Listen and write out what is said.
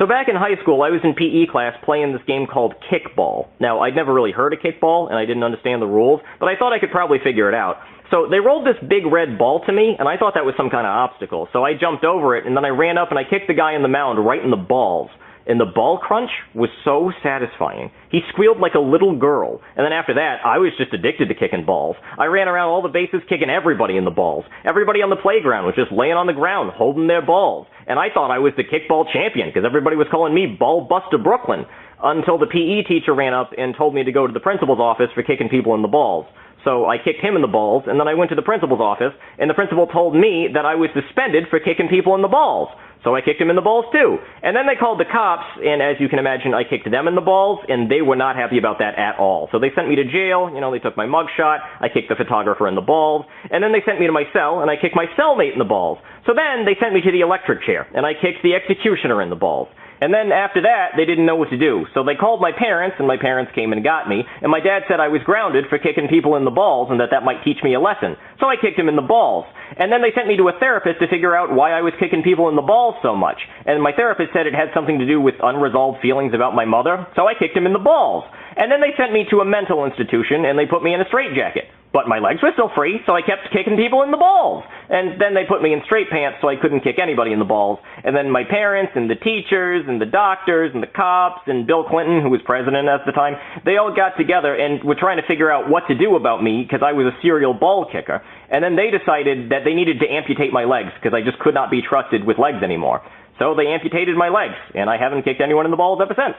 So back in high school, I was in PE class playing this game called kickball. Now, I'd never really heard of kickball, and I didn't understand the rules, but I thought I could probably figure it out. So they rolled this big red ball to me, and I thought that was some kind of obstacle. So I jumped over it, and then I ran up and I kicked the guy in the mound right in the balls. And the ball crunch was so satisfying. He squealed like a little girl. And then after that, I was just addicted to kicking balls. I ran around all the bases kicking everybody in the balls. Everybody on the playground was just laying on the ground, holding their balls. And I thought I was the kickball champion, because everybody was calling me Ball Buster Brooklyn. Until the PE teacher ran up and told me to go to the principal's office for kicking people in the balls. So I kicked him in the balls, and then I went to the principal's office, and the principal told me that I was suspended for kicking people in the balls. So I kicked him in the balls too. And then they called the cops, and as you can imagine, I kicked them in the balls, and they were not happy about that at all. So they sent me to jail, they took my mugshot, I kicked the photographer in the balls, and then they sent me to my cell, and I kicked my cellmate in the balls. So then they sent me to the electric chair, and I kicked the executioner in the balls. And then after that, they didn't know what to do. So they called my parents, and my parents came and got me. And my dad said I was grounded for kicking people in the balls and that might teach me a lesson. So I kicked him in the balls. And then they sent me to a therapist to figure out why I was kicking people in the balls so much. And my therapist said it had something to do with unresolved feelings about my mother. So I kicked him in the balls. And then they sent me to a mental institution, and they put me in a straitjacket. But my legs were still free, so I kept kicking people in the balls. And then they put me in straight pants so I couldn't kick anybody in the balls. And then my parents and the teachers and the doctors and the cops and Bill Clinton, who was president at the time, they all got together and were trying to figure out what to do about me because I was a serial ball kicker. And then they decided that they needed to amputate my legs because I just could not be trusted with legs anymore. So they amputated my legs, and I haven't kicked anyone in the balls ever since.